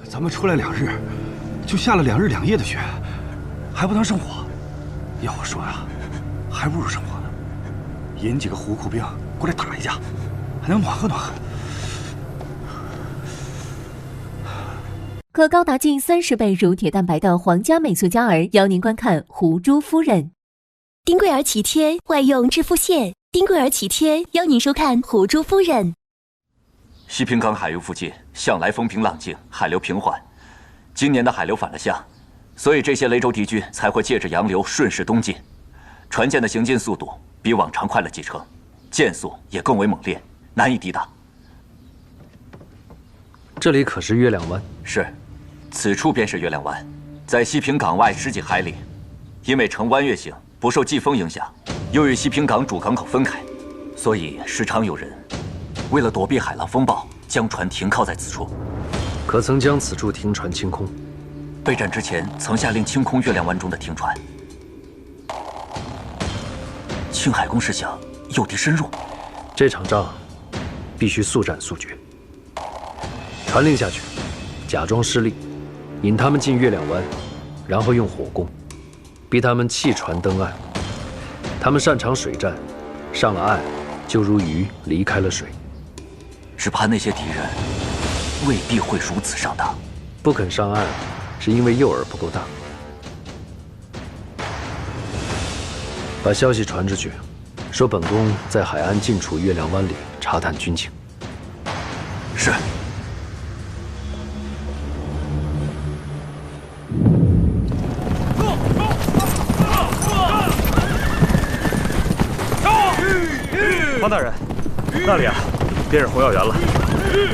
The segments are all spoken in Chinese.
咱们出来2日，就下了2日2夜的雪，还不能生火。要我说呀，还不如生火呢。引几个虎库兵过来打一架，还能暖和暖和。可高达近30倍乳铁蛋白的皇家美素佳儿，邀您观看《狐珠夫人》。丁桂儿齐贴外用致富线，丁桂儿齐贴邀您收看《狐珠夫人》。西平港海域附近向来风平浪静，海流平缓。今年的海流反了向，所以这些雷州敌军才会借着洋流顺势东进。船舰的行进速度比往常快了几成，舰速也更为猛烈，难以抵挡。这里可是月亮湾？是，此处便是月亮湾，在西平港外10几海里。因为呈弯月形，不受季风影响，又与西平港主港口分开，所以时常有人为了躲避海浪风暴，将船停靠在此处。可曾将此处停船清空？备战之前，曾下令清空月亮湾中的停船。庆海公是想诱敌深入，这场仗必须速战速决。传令下去，假装失利，引他们进月亮湾，然后用火攻，逼他们弃船登岸。他们擅长水战，上了岸就如鱼离开了水。只怕那些敌人未必会如此上当。不肯上岸，是因为诱饵不够大。把消息传出去，说本宫在海岸近处月亮湾里查探军情。是。方大人，那里啊，便是红药园了。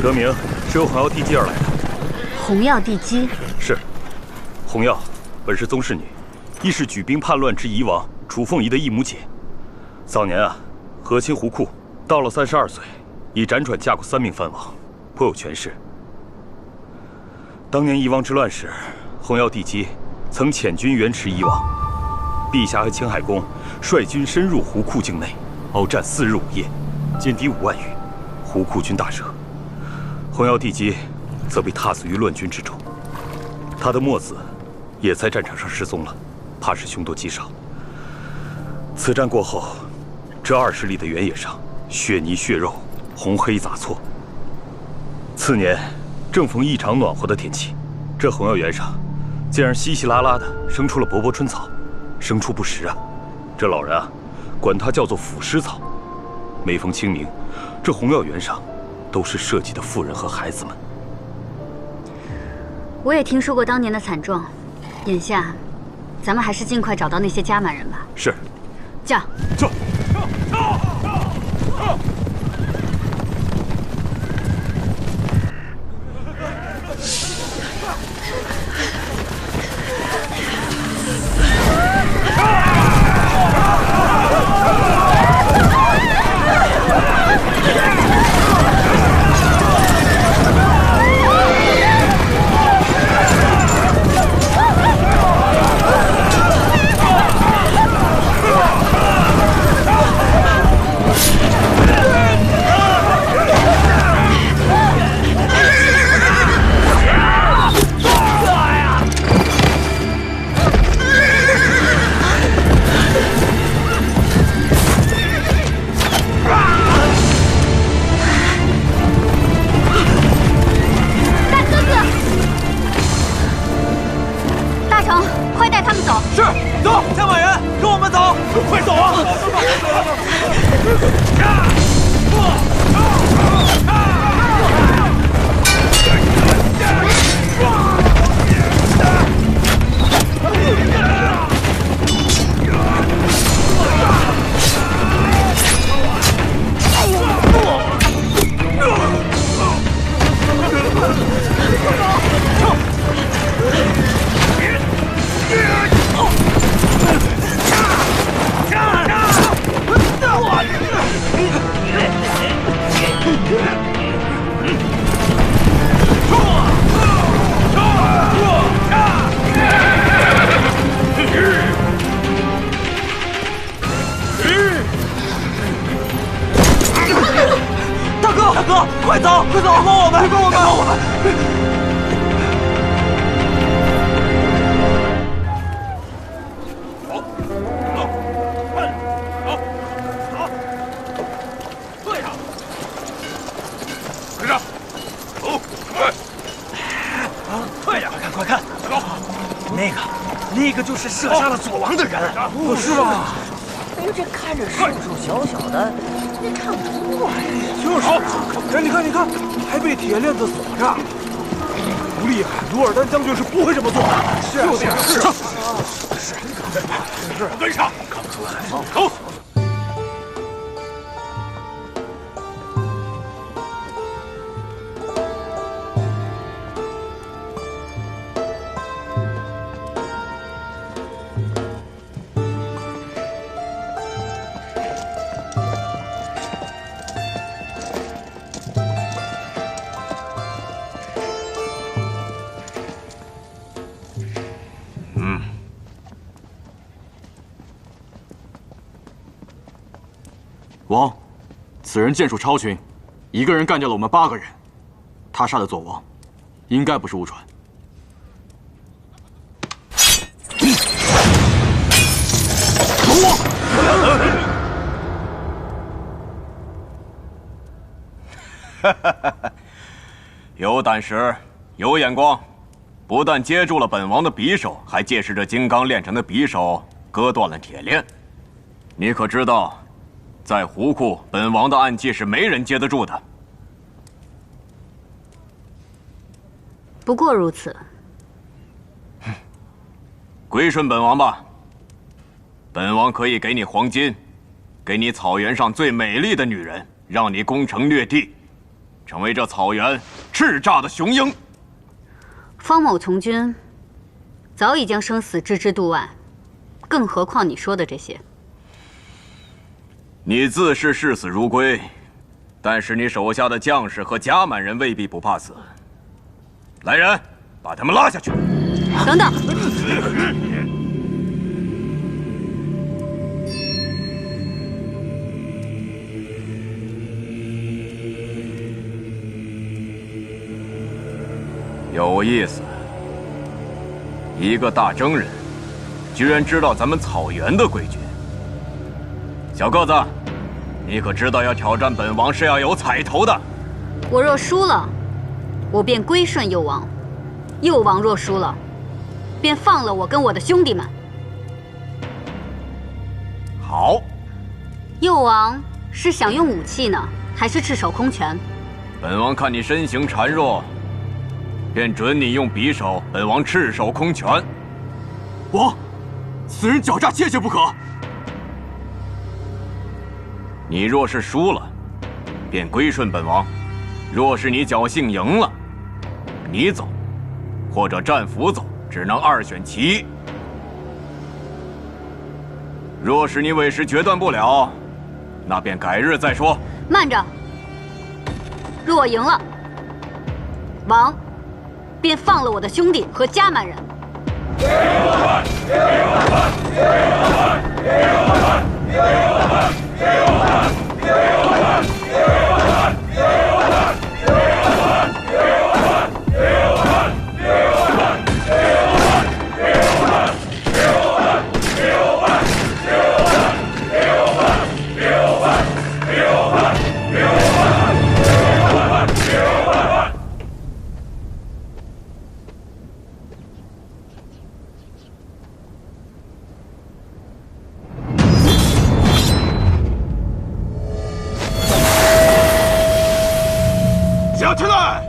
得名是由红药地基而来的。红药地基是。红药本是宗室女，亦是举兵叛乱之夷王楚凤仪的异母姐。早年啊，和亲胡库，到了32岁，已辗转嫁过3名藩王，颇有权势。当年夷王之乱时，红药地基曾遣军援持夷王，陛下和青海公率军深入胡库境内。鏖战4日5夜，歼敌5万余，胡库军大胜。红药地基则被踏死于乱军之中，他的墨子也在战场上失踪了，怕是凶多吉少。此战过后，这20里的原野上血泥血肉，红黑杂错。次年正逢异常暖和的天气，这红药园上竟然稀稀拉拉的生出了勃勃春草，生出不实啊！这老人啊，管它叫做腐尸草。每逢清明，这红药园上都是设计的妇人和孩子们。我也听说过当年的惨状，眼下，咱们还是尽快找到那些加满人吧。是。驾。走。大哥，快走，快帮我们，快帮我们！跟上，走，快！快点，快看，走！那个就是射杀了左王的人，是吧？哎呦，这看着瘦瘦小小的，那差不多呀。就是，哎，你看，还被铁链子锁着。不厉害，努尔丹将军是不会这么做的。是，跟上，看不出来。走。王，此人剑术超群，一个人干掉了我们8个人。他杀的左王，应该不是误传。有胆识，有眼光，不但接住了本王的匕首，还借势着金刚炼成的匕首割断了铁链。你可知道？在湖库，本王的暗器是没人接得住的。不过如此。归顺本王吧。本王可以给你黄金，给你草原上最美丽的女人，让你攻城略地，成为这草原叱咤的雄鹰。方某从军，早已将生死置之度外，更何况你说的这些。你自是视死如归，但是你手下的将士和甲满人未必不怕死。来人，把他们拉下去。等等，有意思，一个大征人，居然知道咱们草原的规矩。小个子，你可知道要挑战本王是要有彩头的？我若输了，我便归顺幼王；幼王若输了，便放了我跟我的兄弟们。好。幼王是想用武器呢，还是赤手空拳？本王看你身形孱弱，便准你用匕首。本王赤手空拳。王，此人狡诈，切不可。你若是输了，便归顺本王；若是你侥幸赢了，你走，或者战俘走，只能2选其一。若是你委实决断不了，那便改日再说。慢着，若我赢了，王便放了我的兄弟和甲满人。起来！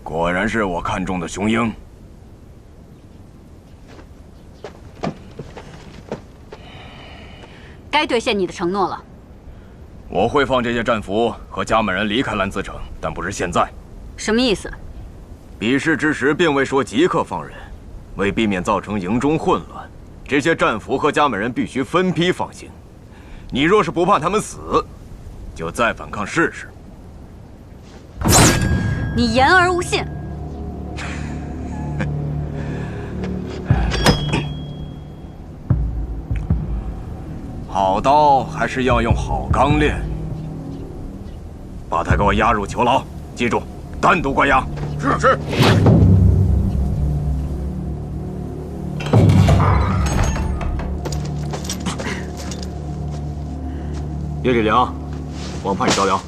果然是我看中的雄鹰。该兑现你的承诺了。我会放这些战俘和家门人离开兰兹城，但不是现在。什么意思？比试之时并未说即刻放人，为避免造成营中混乱，这些战俘和家门人必须分批放行。你若是不怕他们死，就再反抗试试。你言而无信。好刀还是要用好钢炼。把他给我押入囚牢，记住，单独关押。是。叶礼良，王派你招摇。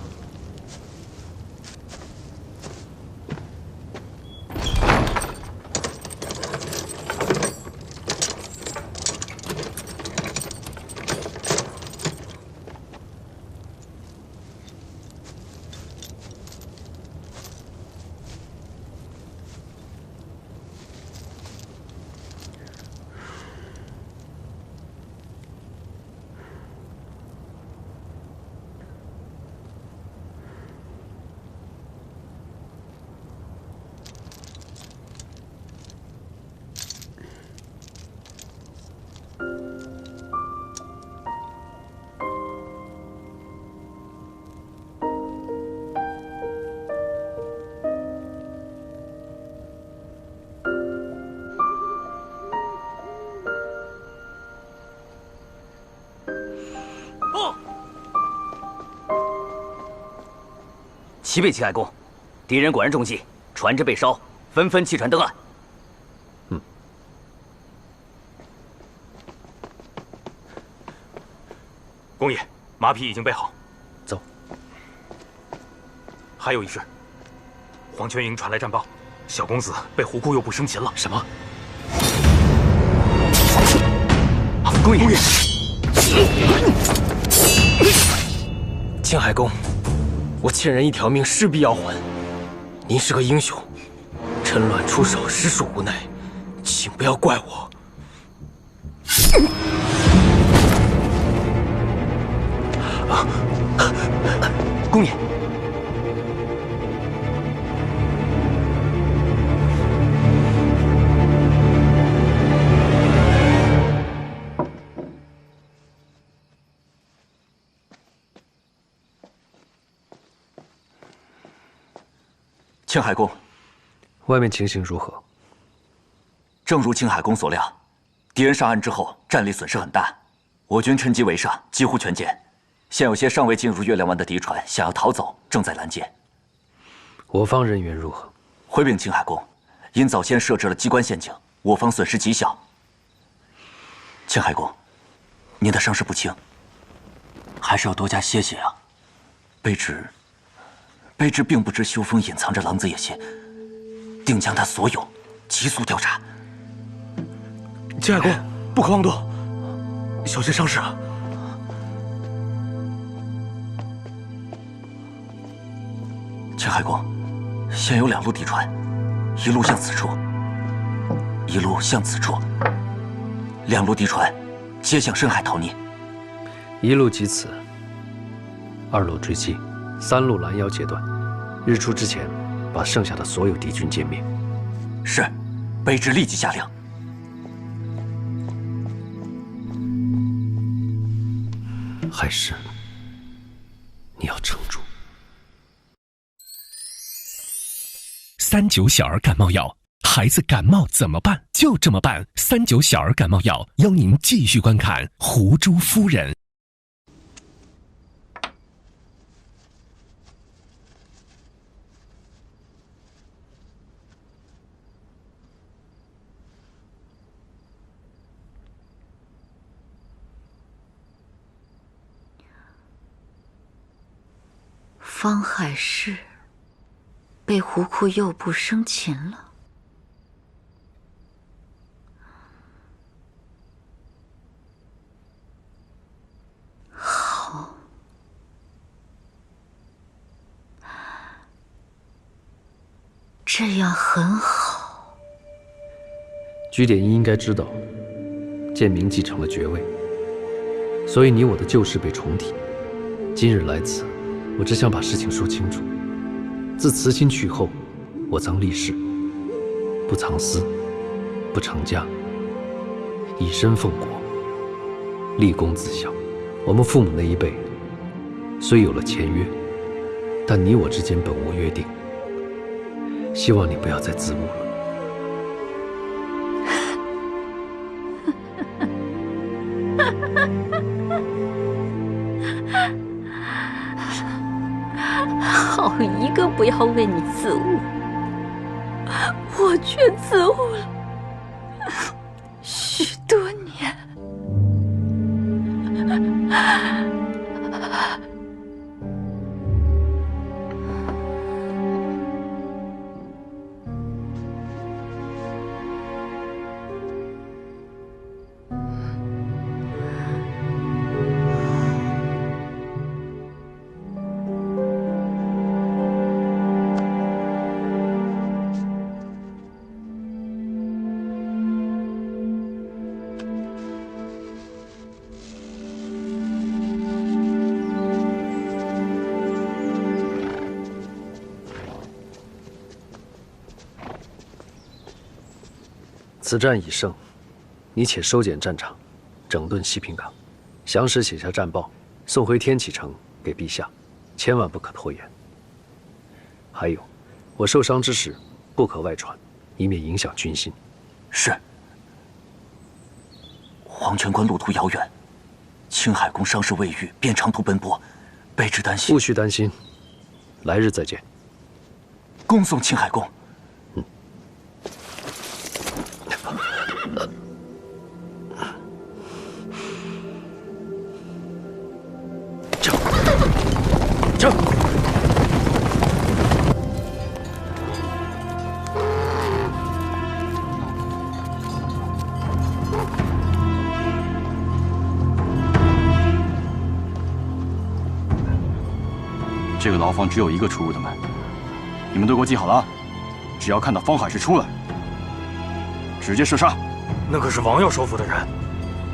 启禀齐海公，敌人果然中计，船只被烧，纷纷弃船登岸。公爷，马匹已经备好，走。还有一事，黄泉营传来战报，小公子被胡库右部生擒了。什么？公爷，青海公，我欠人一条命，势必要还。您是个英雄，趁乱出手，实属无奈，请不要怪我。公爷，青海公，外面情形如何？正如青海公所料，敌人上岸之后，战力损失很大，我军趁机围上，几乎全歼。现有些尚未进入月亮湾的敌船想要逃走，正在拦截。我方人员如何？回禀青海公，因早先设置了机关陷阱，我方损失极小。青海公，您的伤势不轻，还是要多加歇歇啊。卑职并不知修风隐藏着狼子野心，定将他所有急速调查。青海公，不可妄动，小心伤势啊！青海公，现有2路敌船，一路向此处，一路向此处，2路敌船皆向深海逃匿。一路及此，2路追击，3路拦腰截断，日出之前把剩下的所有敌军歼灭。是，卑职立即下令。还是你要撑住。39小儿感冒药，孩子感冒怎么办？就这么办。39小儿感冒药，邀您继续观看《胡珠夫人》。方海市被胡库右部生擒了。好，这样很好。居点一应该知道，建明继承了爵位，所以你我的旧事被重提。今日来此，我只想把事情说清楚。自慈亲去后，我曾立誓，不藏私，不成家，以身奉国，立功自效。我们父母那一辈虽有了签约，但你我之间本无约定。希望你不要再自误了。好一个不要为你自误，我却自误了许多年。此战已胜，你且收减战场，整顿西平岗，详实写下战报，送回天启城给陛下，千万不可拖延。还有，我受伤之时，不可外传，以免影响军心。是。黄泉关路途遥远，青海宫伤势未愈，便长途奔波，卑职担心。不需担心，来日再见。恭送青海宫。撤！这个牢房只有一个出入的门，你们都给我记好了啊！只要看到方海市出来，直接射杀。那可是王耀收服的人，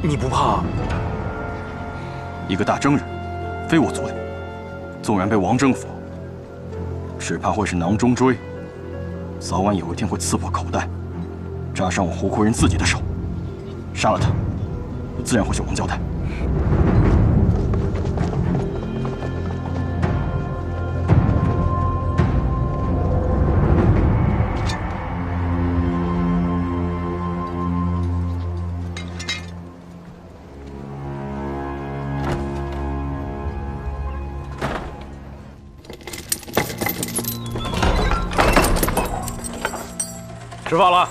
你不怕？一个大征人，非我族类，纵然被王征服，只怕会是囊中锥，早晚有一天会刺破口袋，扎上我胡库人自己的手。杀了他，我自然会向王交代。吃饭了。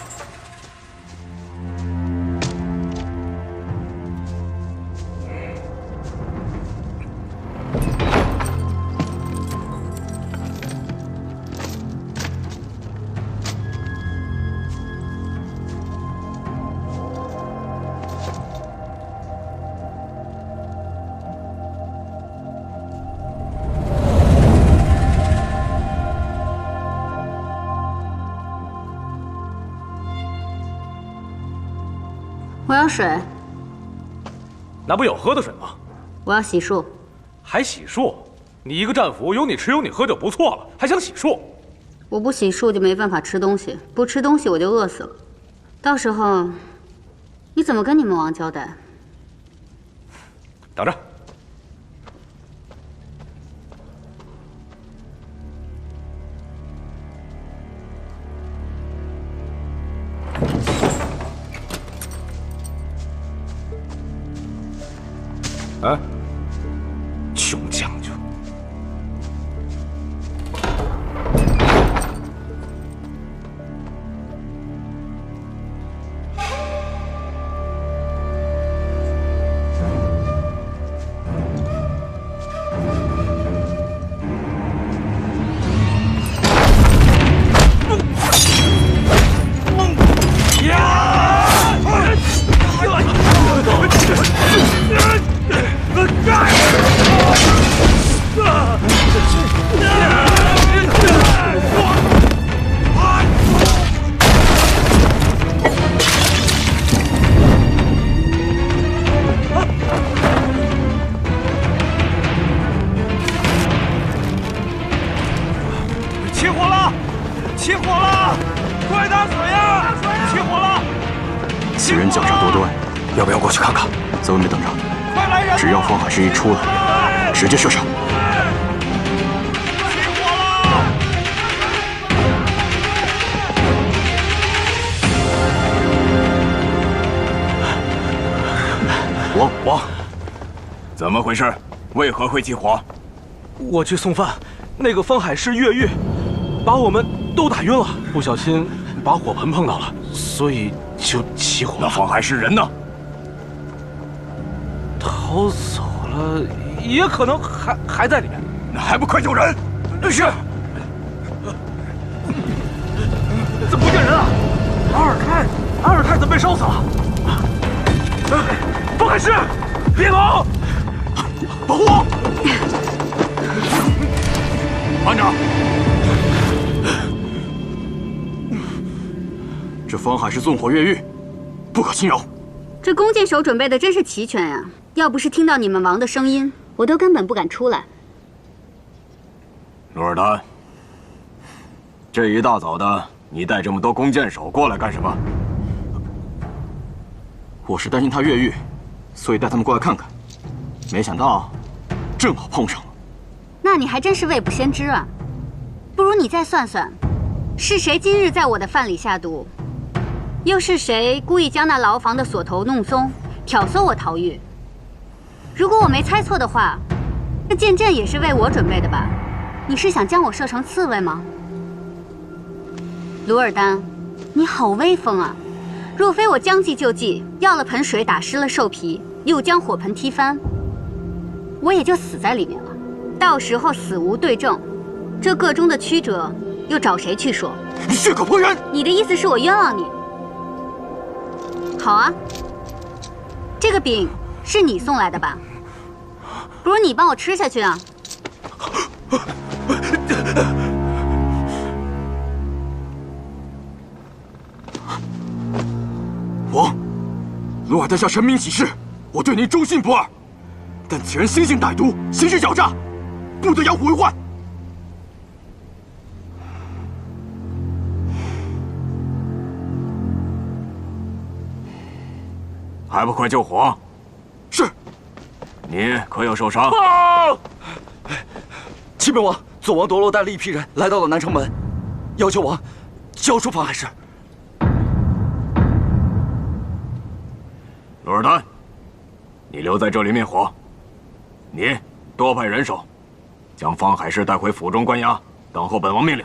我要水。那不有喝的水吗？我要洗漱。还洗漱？你一个战俘，有你吃有你喝就不错了，还想洗漱？我不洗漱就没办法吃东西，不吃东西我就饿死了。到时候，你怎么跟你们王交代？等着。哎，穷将军！对，要不要过去看看？在外面等着，只要方海市一出来，直接射杀。王，怎么回事？为何会起火？我去送饭，那个方海市越狱，把我们都打晕了，不小心把火盆碰到了，所以就起火了。那方海市人呢？逃走了，也可能还在里面。那还不快救人！是。怎么不见人啊？阿尔泰怎么被烧死了？方海市，别跑！保护我！班长，这方海市纵火越狱，不可轻饶。这弓箭手准备的真是齐全呀！要不是听到你们王的声音，我都根本不敢出来。罗尔丹，这一大早的，你带这么多弓箭手过来干什么？我是担心他越狱，所以带他们过来看看。没想到，正好碰上了。那你还真是未卜先知啊！不如你再算算，是谁今日在我的饭里下毒？又是谁故意将那牢房的锁头弄松，挑唆我逃狱？如果我没猜错的话，这剑阵也是为我准备的吧？你是想将我射成刺猬吗？鲁尔丹，你好威风啊！若非我将计就计，要了盆水打湿了兽皮，又将火盆踢翻，我也就死在里面了。到时候死无对证，这个中的曲折又找谁去说？你血口泼人！你的意思是我冤枉你？好啊，这个饼是你送来的吧？不如你帮我吃下去啊！王，鲁尔丹下神明起誓，我对您忠心不二。但此人心性歹毒，行事狡诈，不得养虎为患。还不快救火！是。你可有受伤？启禀王，左王夺罗带了一批人来到了南城门，要求王交出方海市。鲁尔丹，你留在这里灭火。你多派人手，将方海市带回府中关押，等候本王命令。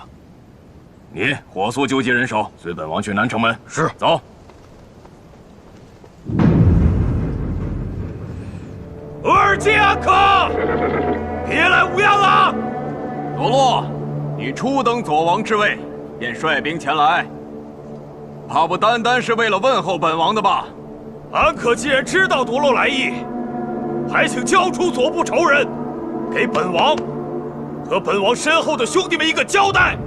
你火速纠集人手，随本王去南城门。是。走。额尔济安可，别来无恙了！罗洛，你初登左王之位，便率兵前来，怕不单单是为了问候本王的吧？安可既然知道夺洛来意，还请交出左部仇人，给本王和本王身后的兄弟们一个交代。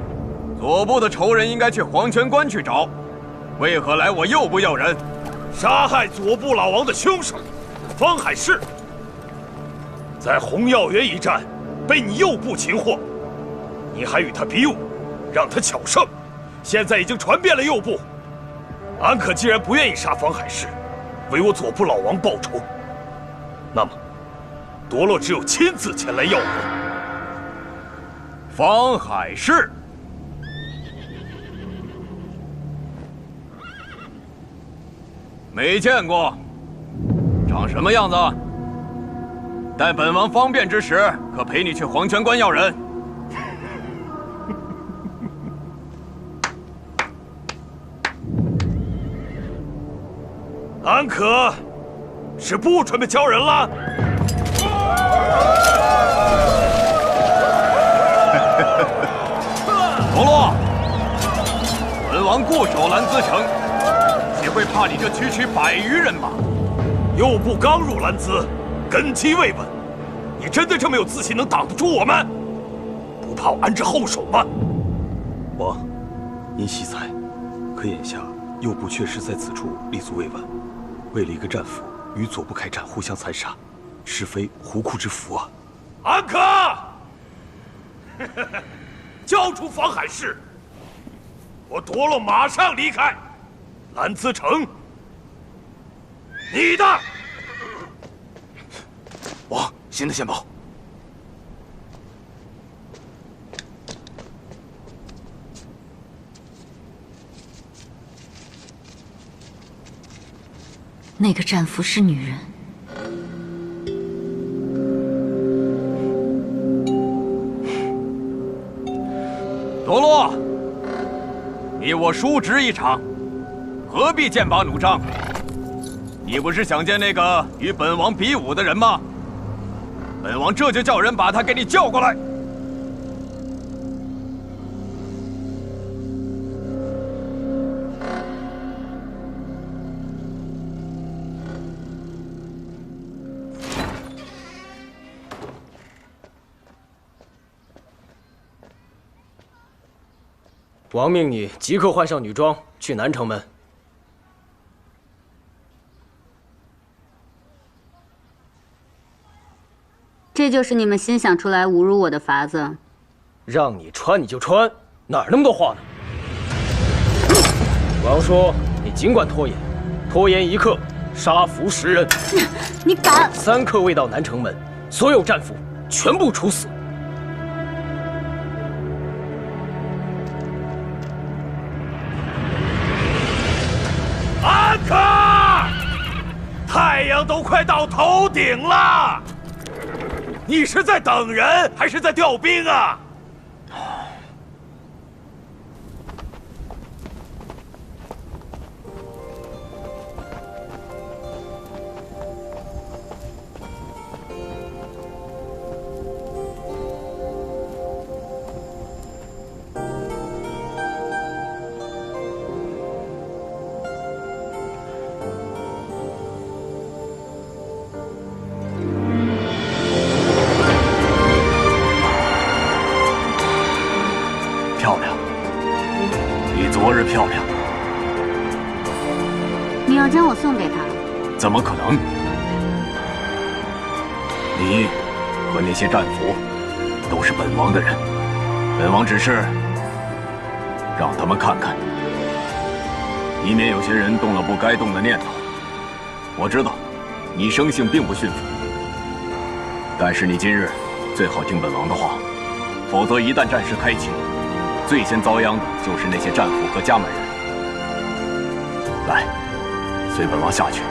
左部的仇人应该去黄泉关去找，为何来我右部要人？杀害左部老王的凶手方海市，在红药园一战被你右部擒获，你还与他比武，让他巧胜，现在已经传遍了右部。安可既然不愿意杀方海市，为我左部老王报仇，那么夺洛只有亲自前来要人。方海市，没见过，长什么样子？待本王方便之时，可陪你去黄泉关要人。安可是不准备交人了？罗洛，本王固守兰兹城，岂会怕你这区区100余人马？右部刚入兰兹，根基未稳，你真的这么有自信能挡得住我们？不怕我安置后手吗？王，您惜才，可眼下右部确实在此处立足未稳，为了一个战俘与左部开战，互相残杀，实非胡库之福啊！安可，交出方海市，我夺洛马上离开兰兹城。你的。王，新的线报。那个战俘是女人。罗罗，你我叔侄一场，何必剑拔弩张？你不是想见那个与本王比武的人吗？本王这就叫人把他给你叫过来。王命你即刻换上女装，去南城门。这就是你们新想出来侮辱我的法子？让你穿你就穿，哪儿那么多话呢？王说你尽管拖延，拖延1刻，杀俘10人。你敢？3刻未到南城门，所有战俘全部处死。安可，太阳都快到头顶了，你是在等人还是在调兵啊？漂亮，比昨日漂亮。你要将我送给他？怎么可能？你和那些战俘都是本王的人，本王只是让他们看看，以免有些人动了不该动的念头。我知道你生性并不驯服，但是你今日最好听本王的话，否则一旦战事开启，最先遭殃的就是那些战俘和家门人。来，随本王下去。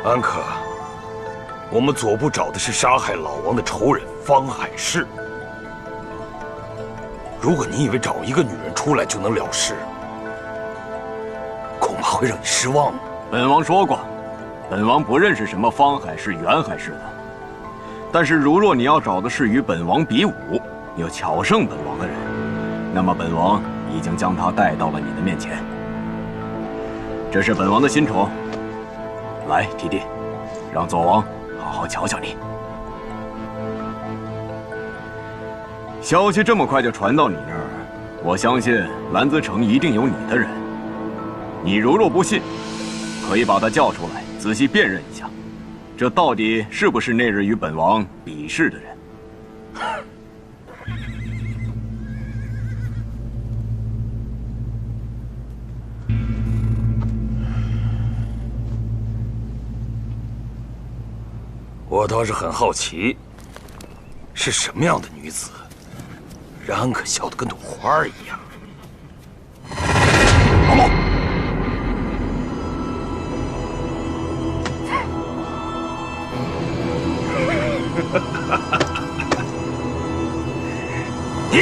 安可，我们左部找的是杀害老王的仇人方海市。如果你以为找一个女人出来就能了事，恐怕会让你失望。本王说过，本王不认识什么方海市、袁海市的。但是，如若你要找的是与本王比武又巧胜本王的人，那么本王已经将他带到了你的面前。这是本王的新宠。来，提弟，让左王好好瞧瞧你。消息这么快就传到你那儿，我相信兰子城一定有你的人。你如若不信，可以把他叫出来，仔细辨认一下，这到底是不是那日与本王比试的人？我倒是很好奇，是什么样的女子，让安可笑得跟朵花一样？毛毛，你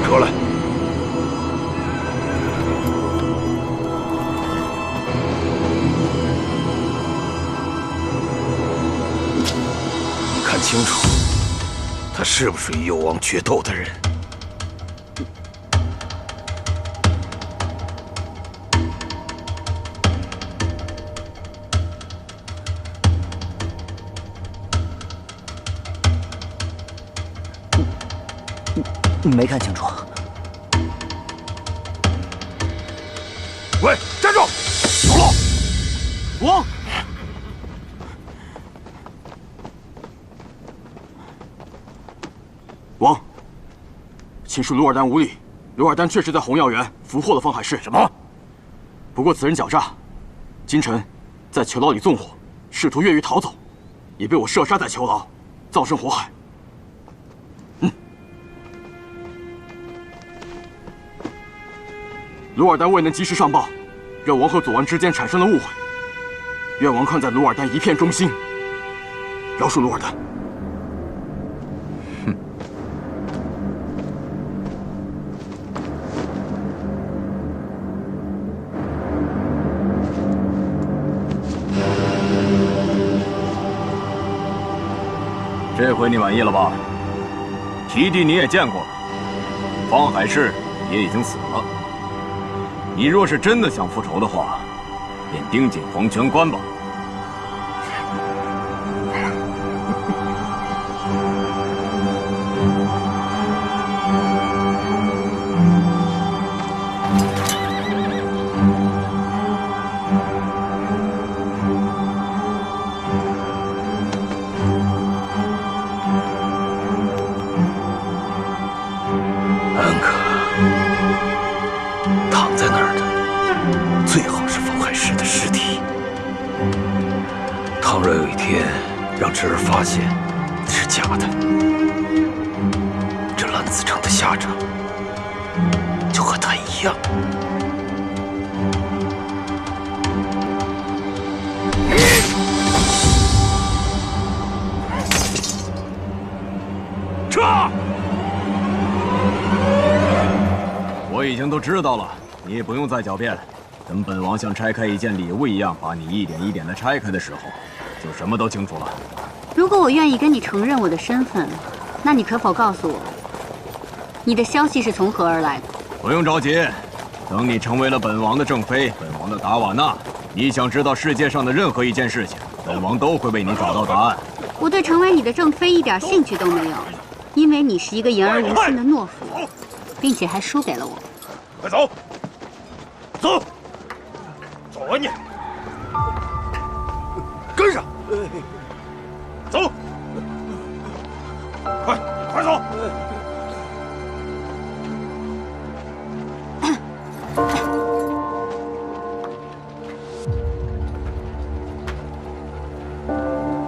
出来！清楚，他是不是与幽王决斗的人。没看清楚。喂，站住！走了。王。王，秦氏鲁尔丹无礼。鲁尔丹确实在红药园俘获了方海市。什么？不过此人狡诈，今晨在囚牢里纵火，试图越狱逃走，也被我射杀在囚牢，葬身火海。鲁尔丹未能及时上报，让王和左王之间产生了误会。愿王看在鲁尔丹一片忠心，饶恕鲁尔丹。哼。这回你满意了吧？提地你也见过了，方海市也已经死了。你若是真的想复仇的话，便盯紧黄泉关吧。安可。躺在那儿的，最好是方海市的尸体。倘若有一天让侄儿发现是假的，这蓝子城的下场就和他一样。撤！我已经都知道了，你也不用再狡辩。等本王像拆开一件礼物一样把你一点一点的拆开的时候，就什么都清楚了。如果我愿意跟你承认我的身份，那你可否告诉我，你的消息是从何而来的？不用着急，等你成为了本王的正妃，本王的达瓦纳，你想知道世界上的任何一件事情，本王都会为你找到答案。我对成为你的正妃一点兴趣都没有，因为你是一个言而无信的懦夫，并且还输给了我。快走！走！走啊你！跟上！走！快走！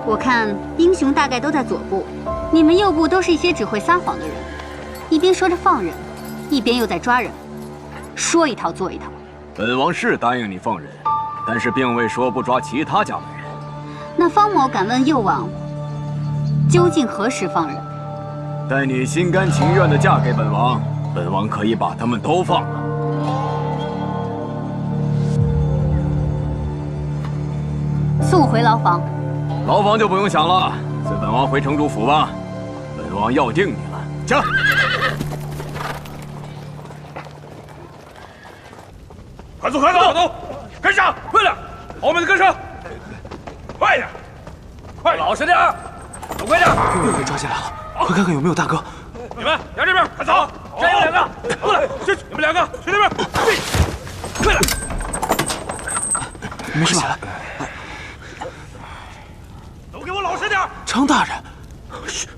我看英雄大概都在左部，你们右部都是一些只会撒谎的人，一边说着放人，一边又在抓人，说一套做一套。本王是答应你放人，但是并未说不抓其他家的人。那方某敢问右王，究竟何时放人？待你心甘情愿地嫁给本王，本王可以把他们都放了。送我回牢房。牢房就不用想了，随本王回城主府吧。本王要定你了，驾！快走，快走，跟上，快点，后面的跟上，快点，快，老实点，走快点。又被抓进来了，快看看有没有大哥。你们向这边，快走，这有两个，过来，去，你们两个去那边，快点。没事吧？都给我老实点。程大人，嘘，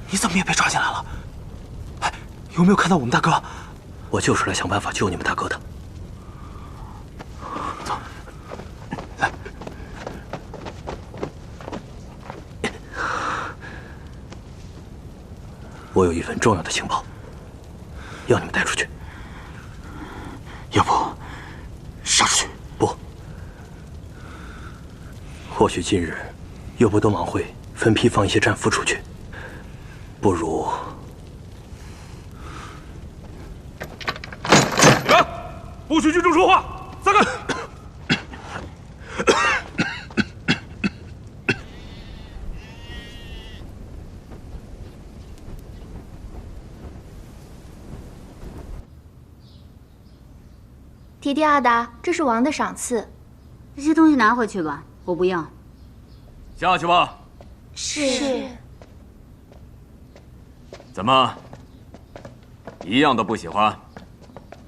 你怎么也被抓进来了？哎，有没有看到我们大哥？我就是来想办法救你们大哥的。我有一份重要的情报，要你们带出去。要不，杀出去？不。或许近日右部都忙会分批放一些战俘出去，不如……你们不许居中说话，散开！提提阿达，这是王的赏赐。这些东西拿回去吧，我不要。下去吧。是。怎么，一样都不喜欢？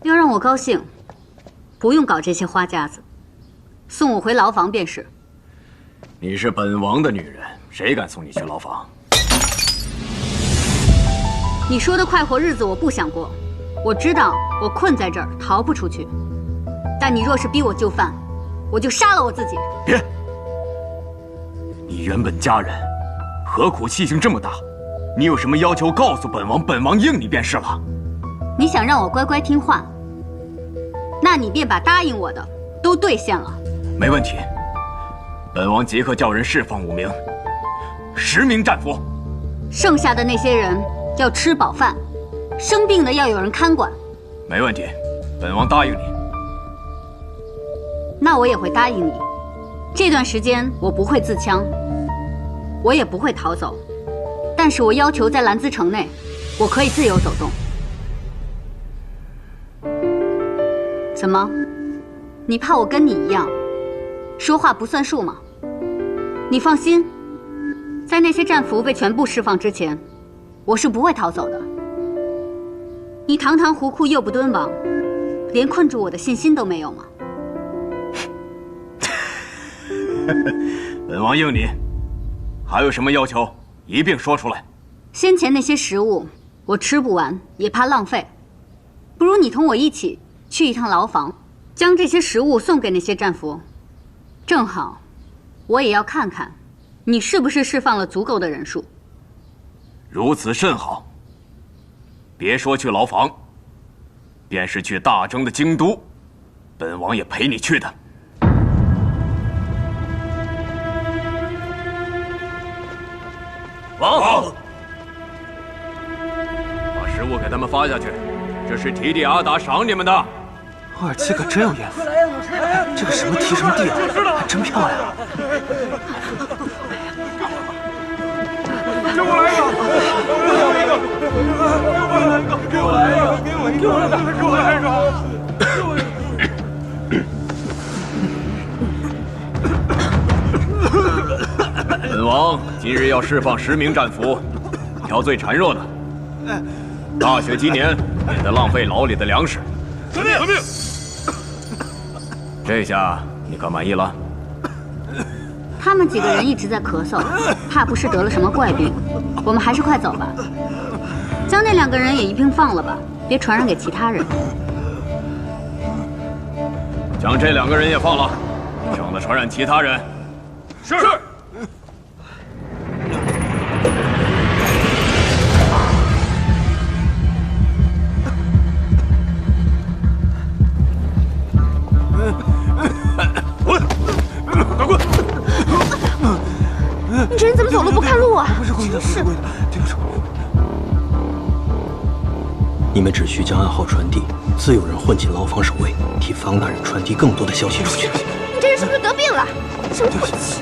要让我高兴，不用搞这些花架子，送我回牢房便是。你是本王的女人，谁敢送你去牢房？你说的快活日子我不想过，我知道我困在这儿逃不出去，但你若是逼我就范，我就杀了我自己。别！你原本佳人，何苦气性这么大？你有什么要求告诉本王，本王应你便是了。你想让我乖乖听话，那你便把答应我的都兑现了。没问题，本王即刻叫人释放5名，10名战俘，剩下的那些人要吃饱饭，生病的要有人看管。没问题，本王答应你。那我也会答应你，这段时间我不会自枪，我也不会逃走，但是我要求在兰兹城内，我可以自由走动。怎么？你怕我跟你一样，说话不算数吗？你放心，在那些战俘被全部释放之前，我是不会逃走的。你堂堂胡库右不敦王，连困住我的信心都没有吗？本王应你，还有什么要求一并说出来。先前那些食物我吃不完，也怕浪费，不如你同我一起去一趟牢房，将这些食物送给那些战俘，正好我也要看看你是不是释放了足够的人数。如此甚好。别说去牢房，便是去大征的京都，本王也陪你去的。王，把食物给他们发下去，这是提蒂阿达赏你们的。鄂尔齐可真有眼福，这个什么提什么蒂啊，还真漂亮。给我来一个！给我来一个！给我来一个！给我来一个！给我来一个！本王今日要释放10名战俘，挑最孱弱的。大雪今年，免得浪费牢里的粮食。遵命！遵命！这下你可满意了？他们几个人一直在咳嗽，怕不是得了什么怪病。我们还是快走吧，将那2个人也一并放了吧，别传染给其他人。将这2个人也放了，省得传染其他人。是。你这人怎么走路不看路啊？不是故意的，不是故意的，对不起。你们只需将暗号传递，自有人混进牢房守卫，替方大人传递更多的消息出去。你这人是不是得病了？什么晦气！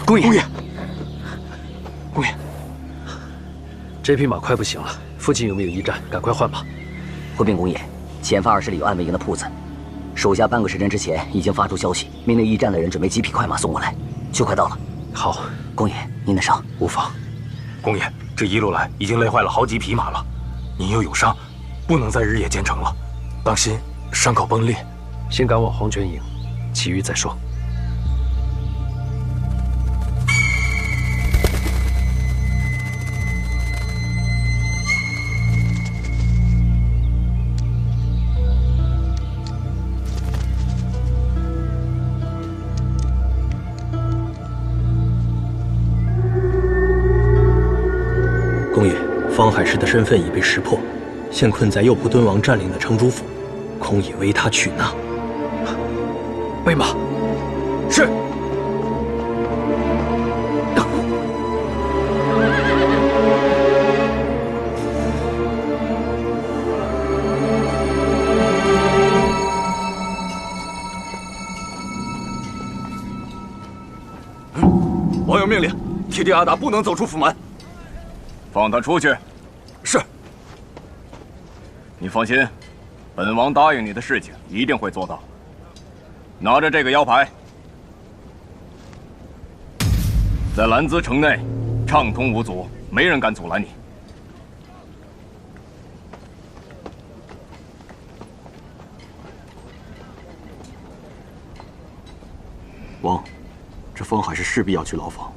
公爷，公爷，这匹马快不行了，附近有没有驿站？赶快换吧。回禀公爷，前方20里有暗卫营的铺子，手下半个时辰之前已经发出消息，命令驿站的人准备几匹快马送过来，就快到了。好，公爷，您的伤无妨。公爷，这一路来已经累坏了好几匹马了，您又有伤，不能再日夜兼程了，当心伤口崩裂。先赶往黄泉营，其余再说。公爷，方海师的身份已被识破，现困在右仆敦王占领的城主府，恐已为他取纳。备马，是。确定阿达不能走出府门。放他出去。是。你放心，本王答应你的事情一定会做到。拿着这个腰牌，在兰兹城内畅通无阻，没人敢阻拦你。王，这方海市势必要去牢房，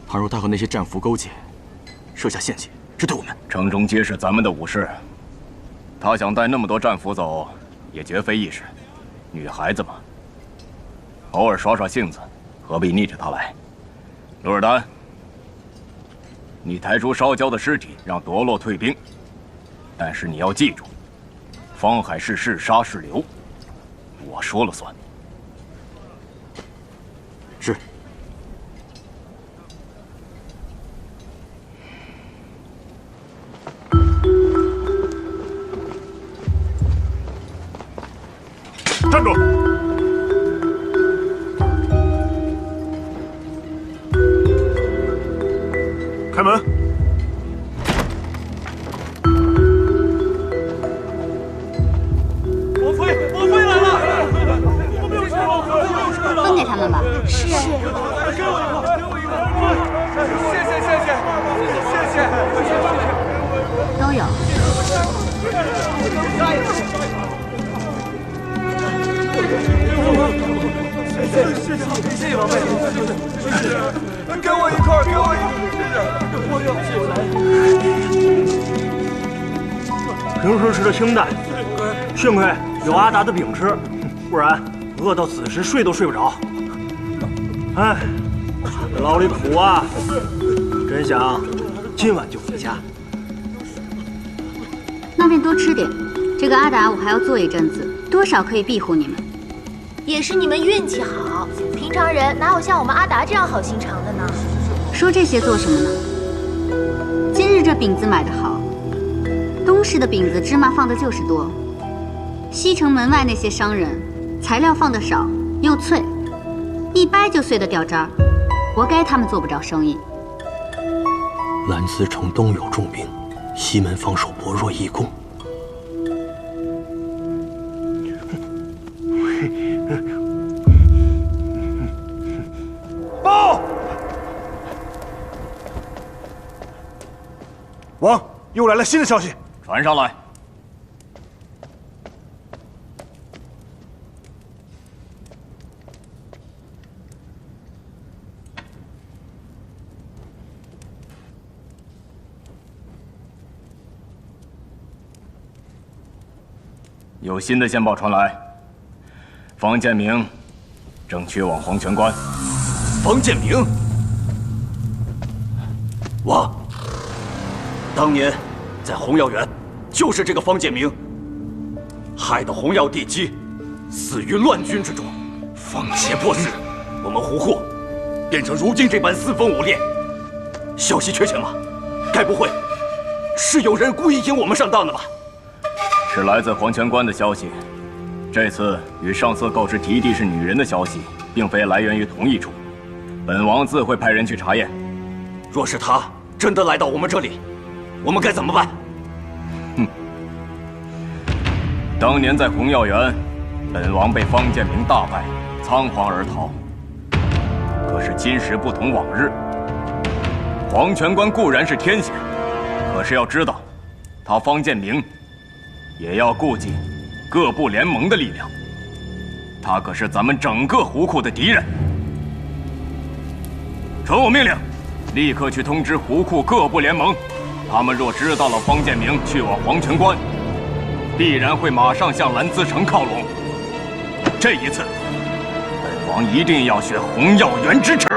倘若他和那些战俘勾结，设下陷阱，这对我们……城中皆是咱们的武士，他想带那么多战俘走，也绝非易事。女孩子嘛，偶尔耍耍性子，何必逆着他来？鲁尔丹，你抬出烧焦的尸体，让夺洛退兵，但是你要记住，方海市是杀是留，我说了算。是。站住！开门！王妃来了！分给他们吧。是。给我一个，给我一个！谢谢。都有。谢谢王妃，给我一块，给我一个。平时吃的清淡，幸亏有阿达的饼吃，不然饿到此时睡都睡不着。哎，这牢里苦啊，真想今晚就回家。那便多吃点，这个阿达我还要做一阵子，多少可以庇护你们。也是你们运气好，平常人哪有像我们阿达这样好心肠的呢？说这些做什么呢？今日这饼子买得好，东市的饼子芝麻放的就是多，西城门外那些商人材料放的少又脆，一掰就碎得掉渣儿，活该他们做不着生意。兰兹城东有重兵，西门防守薄弱易攻。报！王，又来了新的消息，传上来。有新的线报传来，方建明正去往黄泉关。方建明，王，当年在红药园，就是这个方建明，害得红药地基死于乱军之中，方邪破死，我们胡护变成如今这般四分五裂。消息确切吗？该不会是有人故意引我们上当的吧？是来自黄泉关的消息。这次与上次告知提地是女人的消息，并非来源于同一处。本王自会派人去查验。若是他真的来到我们这里，我们该怎么办？当年在红药园，本王被方建明大败，仓皇而逃。可是今时不同往日，黄泉关固然是天险，可是要知道，他方建明也要顾及各部联盟的力量。他可是咱们整个胡库的敌人。传我命令，立刻去通知胡库各部联盟，他们若知道了方建明去往黄泉关，必然会马上向兰兹城靠拢。这一次，本王一定要雪红药园之耻。